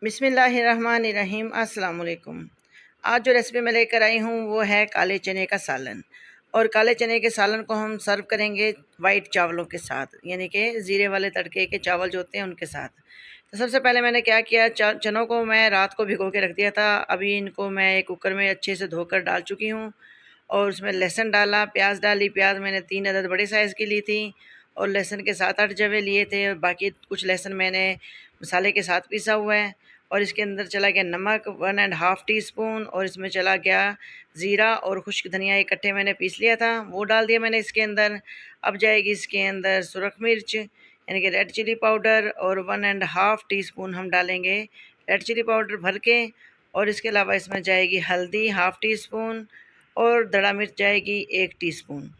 बिस्मिल्लाहिर्रहमानिर्रहीम। अस्सलाम वालेकुम। आज जो रेसिपी मैं लेकर आई हूँ वो है काले चने का सालन। और काले चने के सालन को हम सर्व करेंगे वाइट चावलों के साथ, यानी कि ज़ीरे वाले तड़के के चावल जो होते हैं उनके साथ। तो सबसे पहले मैंने क्या किया, चनों को मैं रात को भिगो के रख दिया था। अभी इनको मैं एक कुकर में अच्छे से धोकर डाल चुकी हूँ और उसमें लहसुन डाला, प्याज डाली। प्याज मैंने 3 अदद बड़े साइज़ की ली थी और लहसुन के 7-8 जवे लिए थे और बाकी कुछ लहसुन मैंने मसाले के साथ पीसा हुआ है। और इसके अंदर चला गया नमक 1.5 टीस्पून और इसमें चला गया ज़ीरा और खुश्क धनिया इकट्ठे मैंने पीस लिया था, वो डाल दिया मैंने इसके अंदर। अब जाएगी इसके अंदर सुरख मिर्च यानी कि रेड चिली पाउडर और 1.5 टीस्पून हम डालेंगे रेड चिली पाउडर भर के। और इसके अलावा इसमें जाएगी हल्दी 1/2 टीस्पून और दड़ा मिर्च जाएगी 1 टीस्पून।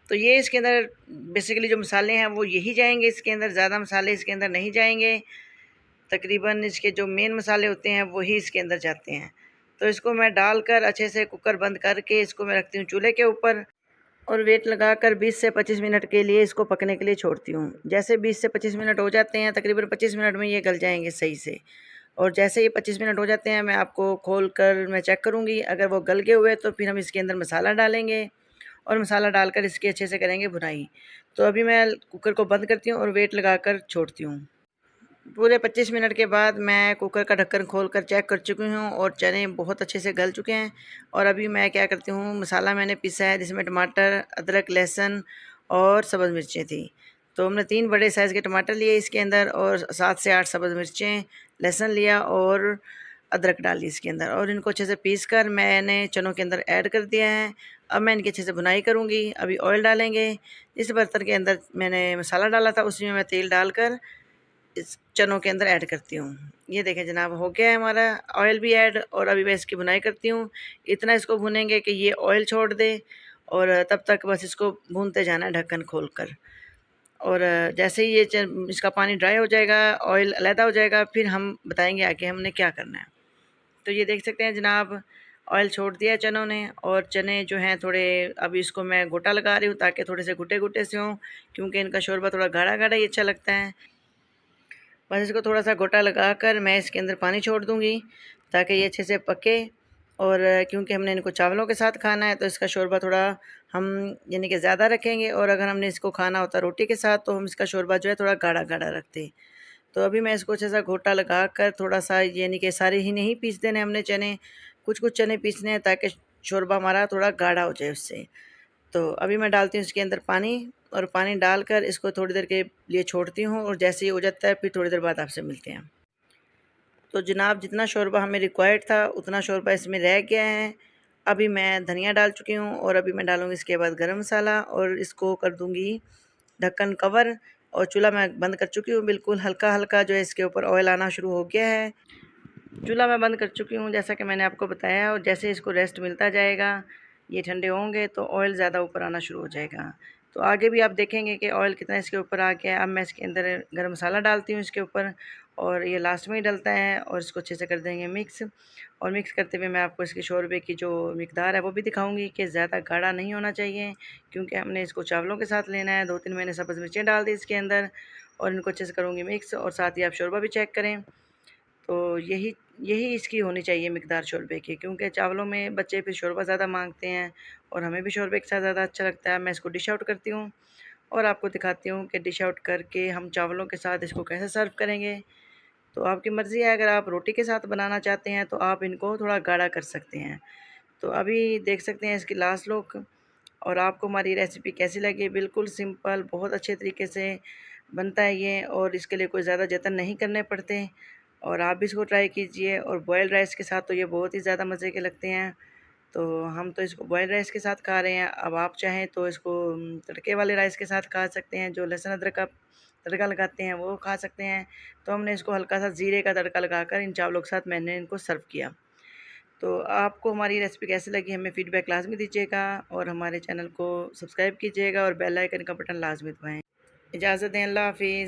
तो ये इसके अंदर बेसिकली जो मसाले हैं वो यही जाएंगे इसके अंदर, ज़्यादा मसाले इसके अंदर नहीं जाएंगे। तकरीबन इसके जो मेन मसाले होते हैं वही इसके अंदर जाते हैं। तो इसको मैं डालकर अच्छे से कुकर बंद करके इसको मैं रखती हूँ चूल्हे के ऊपर और वेट लगाकर 20 से 25 मिनट के लिए इसको पकने के लिए छोड़ती हूँ। जैसे 20 से 25 मिनट हो जाते हैं, तकरीबन 25 मिनट में ये गल जाएंगे सही से। और जैसे ये 25 मिनट हो जाते हैं मैं आपको खोल कर मैं चेक करूँगी, अगर वो गल गए हुए तो फिर हम इसके अंदर मसाला डालेंगे और मसाला डालकर इसकी अच्छे से करेंगे भुनाई। तो अभी मैं कुकर को बंद करती हूँ और वेट लगाकर छोड़ती हूँ। पूरे 25 मिनट के बाद मैं कुकर का ढक्कन खोलकर चेक कर चुकी हूँ और चने बहुत अच्छे से गल चुके हैं। और अभी मैं क्या करती हूँ, मसाला मैंने पीसा है जिसमें टमाटर, अदरक, लहसुन और सब्ज़ मिर्चें थी। तो हमने 3 बड़े साइज़ के टमाटर लिए इसके अंदर और 7 से 8 सब्ज़ मिर्चें, लहसुन लिया और अदरक डाली इसके अंदर और इनको अच्छे से पीस कर मैंने चनों के अंदर ऐड कर दिया है। अब मैं इनकी अच्छे से भुनाई करूँगी। अभी ऑयल डालेंगे। इस बर्तन के अंदर मैंने मसाला डाला था, उसी में मैं तेल डालकर इस चनों के अंदर ऐड करती हूँ। ये देखें जनाब, हो गया है हमारा ऑयल भी ऐड और अभी मैं इसकी भुनाई करती हूँ। इतना इसको भुनेंगे कि ये ऑयल छोड़ दे और तब तक बस इसको भूनते जाना है ढक्कन खोलकर। और जैसे ही ये इसका पानी ड्राई हो जाएगा, ऑयल अलहदा हो जाएगा, फिर हम बताएंगे आगे हमने क्या करना है। तो ये देख सकते हैं जनाब, ऑयल छोड़ दिया चनों ने और चने जो हैं थोड़े, अभी इसको मैं गोटा लगा रही हूँ ताकि थोड़े से गुटे गुटे से हों, क्योंकि इनका शोरबा थोड़ा गाढ़ा गाढ़ा ही अच्छा लगता है। बस इसको थोड़ा सा गोटा लगा कर मैं इसके अंदर पानी छोड़ दूँगी ताकि ये अच्छे से पके। और क्योंकि हमने इनको चावलों के साथ खाना है तो इसका शोरबा थोड़ा हम यानी कि ज़्यादा रखेंगे और अगर हमने इसको खाना होता रोटी के साथ तो हम इसका शोरबा जो है थोड़ा गाढ़ा गाढ़ा रखते। तो अभी मैं इसको अच्छे सा घोटा लगा कर थोड़ा सा, यानी कि सारे ही नहीं पीस देने हमने चने, कुछ कुछ चने पीसने हैं ताकि शोरबा हमारा थोड़ा गाढ़ा हो जाए उससे। तो अभी मैं डालती हूँ इसके अंदर पानी और पानी डालकर इसको थोड़ी देर के लिए छोड़ती हूँ और जैसे ही हो जाता है फिर थोड़ी देर बाद आपसे मिलते हैं। तो जनाब, जितना शोरबा हमें रिक्वायर्ड था उतना शोरबा इसमें रह गया है। अभी मैं धनिया डाल चुकी हूँ और अभी मैं डालूँगी इसके बाद गरम मसाला और इसको कर दूँगी ढक्कन कवर। और चूल्हा मैं बंद कर चुकी हूँ बिल्कुल। हल्का हल्का जो है इसके ऊपर ऑयल आना शुरू हो गया है। चूल्हा मैं बंद कर चुकी हूँ जैसा कि मैंने आपको बताया। और जैसे इसको रेस्ट मिलता जाएगा, ये ठंडे होंगे तो ऑयल ज़्यादा ऊपर आना शुरू हो जाएगा। तो आगे भी आप देखेंगे कि ऑयल कितना इसके ऊपर आ गया है। अब मैं इसके अंदर गरम मसाला डालती हूँ इसके ऊपर और ये लास्ट में ही डलता है और इसको अच्छे से कर देंगे मिक्स। और मिक्स करते हुए मैं आपको इसके शोरबे की जो मिकदार है वो भी दिखाऊंगी कि ज़्यादा गाढ़ा नहीं होना चाहिए, क्योंकि हमने इसको चावलों के साथ लेना है। 2-3 मैंने सब्ज़ मिर्चें डाल दी इसके अंदर और इनको अच्छे से करूँगी मिक्स। और साथ ही आप शोरबा भी चेक करें। तो यही यही इसकी होनी चाहिए मिकदार शोरबे की, क्योंकि चावलों में बच्चे फिर शोरबा ज़्यादा मांगते हैं और हमें भी शोरबे के साथ ज़्यादा अच्छा लगता है। मैं इसको डिश आउट करती हूँ और आपको दिखाती हूँ कि डिश आउट करके हम चावलों के साथ इसको कैसे सर्व करेंगे। तो आपकी मर्ज़ी है, अगर आप रोटी के साथ बनाना चाहते हैं तो आप इनको थोड़ा गाढ़ा कर सकते हैं। तो अभी देख सकते हैं इसकी लास्ट लुक। और आपको हमारी रेसिपी कैसी लगी? बिल्कुल सिंपल, बहुत अच्छे तरीके से बनता है ये और इसके लिए कोई ज़्यादा जतन नहीं करने पड़ते। और आप भी इसको ट्राई कीजिए। और बॉयल्ड राइस के साथ तो ये बहुत ही ज़्यादा मज़े के लगते हैं। तो हम तो इसको बॉयल्ड राइस के साथ खा रहे हैं। अब आप चाहें तो इसको तड़के वाले राइस के साथ खा सकते हैं, जो लहसुन अदरक का तड़का लगाते हैं वो खा सकते हैं। तो हमने इसको हल्का सा ज़ीरे का तड़का लगाकर इन चावलों के साथ मैंने इनको सर्व किया। तो आपको हमारी रेसिपी कैसी लगी हमें फ़ीडबैक लाज़मी दीजिएगा और हमारे चैनल को सब्सक्राइब कीजिएगा और बेल आइकन का बटन लाज़मी दबाएँ। इजाज़त दें, अल्लाह हाफ़िज़।